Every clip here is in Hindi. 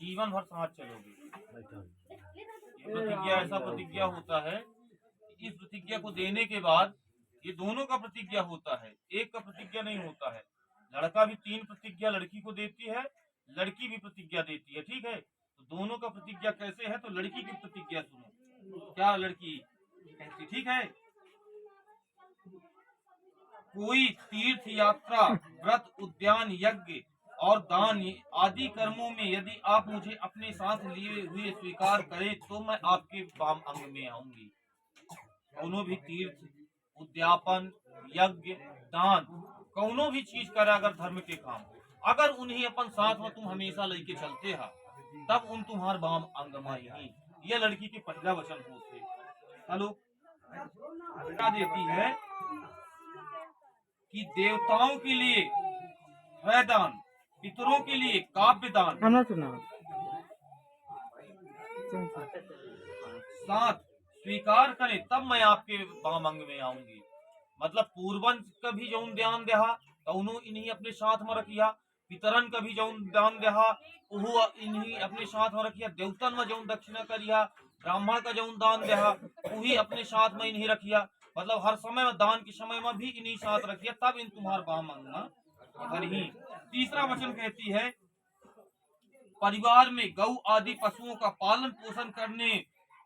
जीवन भर साथ चलोगे। ये प्रतिज्ञा ऐसा प्रतिज्ञा होता है, इस प्रतिज्ञा को देने के बाद ये दोनों का प्रतिज्ञा होता है, एक का प्रतिज्ञा नहीं होता है। लड़का भी 3 प्रतिज्ञा लड़की को देती है, लड़की भी प्रतिज्ञा देती है, ठीक है। तो दोनों का प्रतिज्ञा कैसे है, तो लड़की की प्रतिज्ञा सुनो। क्या लड़की कहती, ठीक है, कोई तीर्थ यात्रा, व्रत, उद्यान, यज्ञ और दान आदि कर्मों में यदि आप मुझे अपने साथ लिए हुए स्वीकार करें तो मैं आपके वाम अंग में आऊंगी। दोनों भी तीर्थ, उद्यापन, यज्ञ, दान, कौनो भी चीज करे अगर धर्म के काम, अगर उन्हें अपन साथ में तुम हमेशा लेके चलते हा, तब उन तुम्हार वाम अंग में ही। ये लड़की के पहला वचन होते। हेलो, क्या देती है कि देवताओं के लिए वैदान, पितरों के लिए काव्य दान, साथ स्वीकार करें तब मैं आपके वाम अंग में आऊंगी। मतलब पूर्वज का भी जौन ध्यान देहा तो उन्होंने इन्हीं अपने साथ में रखिया, पितरन का भी जौन ध्यान देहा वो इन्हीं अपने साथ में रखिया, देवतन में जौन दक्षिणा करिया, ब्राह्मण का जौन दान देहा वही अपने साथ में इन्हीं रखिया। मतलब हर समय में दान के समय में भी इन्हीं साथ रखिया, तब इन तुम्हार वाम अंग में ही। तीसरा वचन कहती है, परिवार में गौ आदि पशुओं का पालन पोषण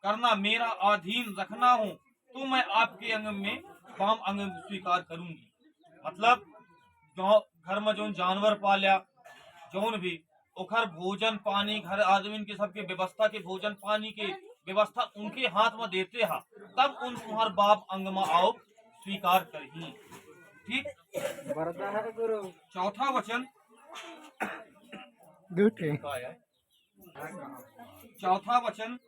करना मेरा अधीन रखना हो तो मैं आपके अंग में वाम अंग स्वीकार करूंगी। मतलब घर में जो जानवर पालिया जौन भी ओखर भोजन पानी, घर आदमी के सबके व्यवस्था के भोजन पानी के व्यवस्था उनके हाथ में देते हा, तब उन तुम्हार बाप अंग में आओ स्वीकार करही। ठीक, चौथा वचन, चौथा वचन,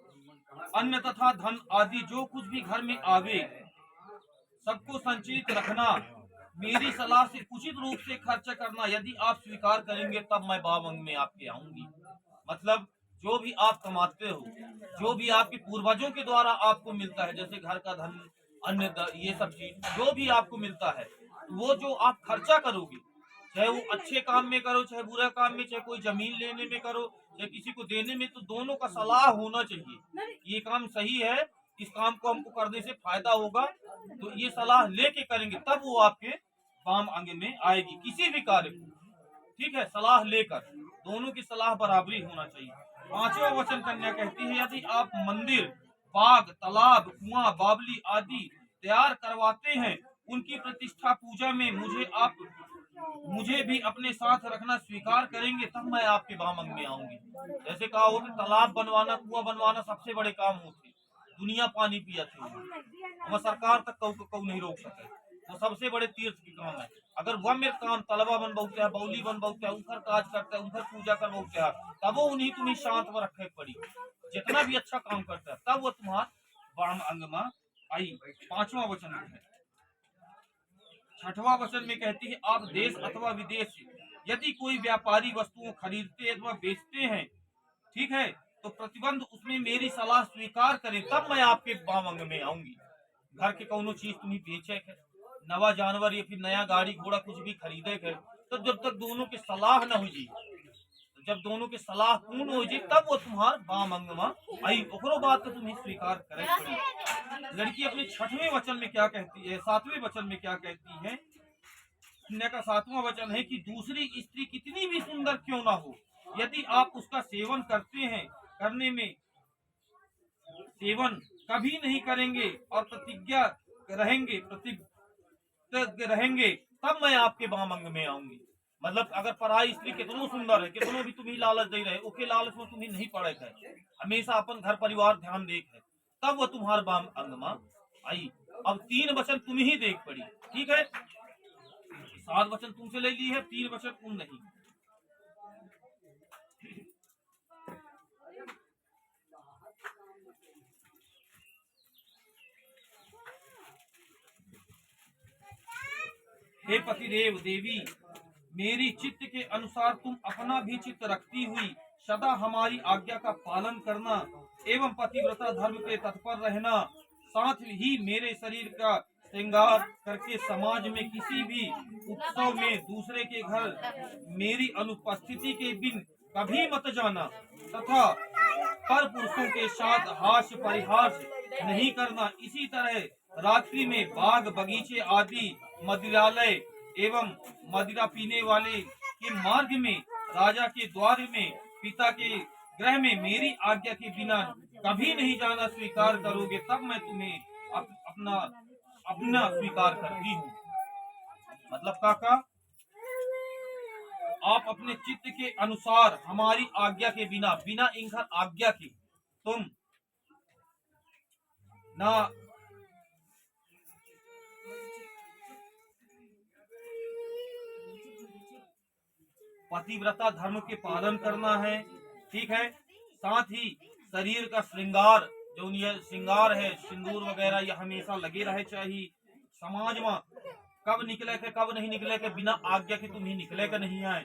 अन्न तथा धन आदि जो कुछ भी घर में आवे सबको संचित रखना, मेरी सलाह से उचित रूप से खर्च करना। यदि आप स्वीकार करेंगे तब मैं वाम अंग में आपके आऊंगी। मतलब जो भी आप कमाते हो, जो भी आपके पूर्वजों के द्वारा आपको मिलता है, जैसे घर का धन, अन्न, ये सब चीज जो भी आपको मिलता है, वो जो आप खर्चा करोगे, चाहे वो अच्छे काम में करो चाहे बुरा काम में, चाहे कोई जमीन लेने में करो चाहे किसी को देने में, तो दोनों का सलाह होना चाहिए। ये काम सही है, इस काम को हमको करने से फायदा होगा, तो ये सलाह लेके करेंगे तब वो आपके वाम अंग में आएगी किसी भी कार्य को। ठीक है, सलाह लेकर, दोनों की सलाह बराबरी होना चाहिए। पांचवा वचन कन्या कहती है, यदि आप मंदिर, बाग, तालाब, कुआं, बावली आदि तैयार करवाते हैं, उनकी प्रतिष्ठा पूजा में मुझे भी अपने साथ रखना स्वीकार करेंगे तब मैं आपके वाम अंग में आऊंगी। जैसे कहा हो कि तालाब बनवाना, कुआं बनवाना सबसे बड़े काम होते, दुनिया पानी पिया थे, वह सरकार तक कऊ नहीं रोक सके, वो सबसे बड़े तीर्थ के काम है। अगर वह मेरे काम तलबा बन बहुते है, बौली बन बहुते है, उनका काज करता है, उनका पूजा कर बहुते है, तब वो उन्हीं तुम्हें शांत में रखे पड़ी, जितना भी अच्छा काम करता है तब वो तुम्हारा वाम अंग में आई। पांचवा वचन है। छठवां वचन में कहती है, आप देश अथवा विदेश यदि कोई व्यापारी वस्तुओं खरीदते अथवा बेचते हैं, ठीक है, तो प्रतिबंध उसमें मेरी सलाह स्वीकार करें तब मैं आपके वाम अंग में आऊंगी। घर के कोनो चीज तुम्हें बेचे है, नवा जानवर या फिर नया गाड़ी घोड़ा कुछ भी खरीदे है, तो जब तक दोनों की सलाह न हो जी, जब दोनों की सलाह पूर्ण हो जाए तब वो तुम्हार वाम अंग में आई, ओकरो बात तो तुम्हें स्वीकार करे पड़े। लड़की अपने छठवें वचन में क्या कहती है, सातवें वचन में क्या कहती है, कन्या का सातवां वचन है कि दूसरी स्त्री कितनी भी सुंदर क्यों ना हो, यदि आप उसका सेवन करते हैं, करने में सेवन कभी नहीं करेंगे और प्रतिज्ञा रहेंगे तब मैं आपके वाम अंग में आऊंगी। मतलब अगर पराई स्त्री कितनो सुंदर है, कितनो भी तुम्हें लालच दे रहे, ओके लालच में तुम्हें नहीं पड़े है, हमेशा अपन घर परिवार ध्यान देख है, तब वो तुम्हारे वाम अंग में आई। अब 3 वचन तुम ही देख पड़ी, ठीक है, 7 वचन तुमसे ले ली है, 3 वचन तुम नहीं। हे पतिदेव देवी, मेरी चित्त के अनुसार तुम अपना भी चित्त रखती हुई सदा हमारी आज्ञा का पालन करना एवं पतिव्रता धर्म के तत्पर रहना, साथ ही मेरे शरीर का श्रृंगार करके समाज में किसी भी उत्सव में दूसरे के घर मेरी अनुपस्थिति के बिन कभी मत जाना तथा पर पुरुषों के साथ हास्य परिहास नहीं करना। इसी तरह रात्रि में बाग बगीचे आदि मदिरालय एवं मदिरा पीने वाले के मार्ग में, राजा के द्वार में, पिता के गृह में मेरी आज्ञा के बिना कभी नहीं जाना स्वीकार करोगे, तब मैं तुम्हें अपना अपना स्वीकार करती हूँ। मतलब काका, आप अपने चित्त के अनुसार हमारी आज्ञा के बिना, बिना इंकार आज्ञा के तुम ना पतिव्रता धर्म के पालन करना है, ठीक है। साथ ही शरीर का श्रृंगार, जो ये श्रृंगार है, सिंदूर वगैरह, ये हमेशा लगे रहे चाहिए। समाज में कब निकले के कब नहीं निकले के बिना आज्ञा के तुम ही निकले के नहीं आए।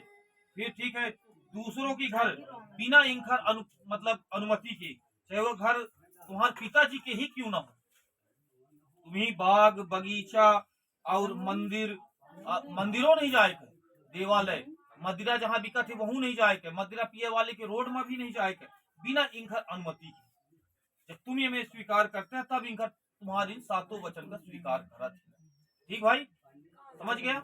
फिर ठीक है, दूसरों के घर बिना इंकार मतलब अनुमति के, चाहे वो घर तुम्हारे पिताजी के ही क्यों ना हो, तुम्ही बाग बगीचा और मंदिर, मंदिरों नहीं जाए के, देवालय, मदिरा जहाँ बिकत है वहू नहीं जाए के, मदिरा पिए वाले के रोड में भी नहीं जाए के, बिना इनकर अनुमति के। जब तुम ये में स्वीकार करते हैं तब इनकर तुम्हारी सातों वचन का स्वीकार करा। ठीक भाई, समझ गया?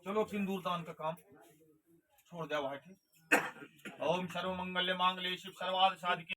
चलो सिंदूर दान का काम छोड़ दिया भाई। ओम सर्व मंगल्य मांगल्ये शिव सर्वार्थ साधिके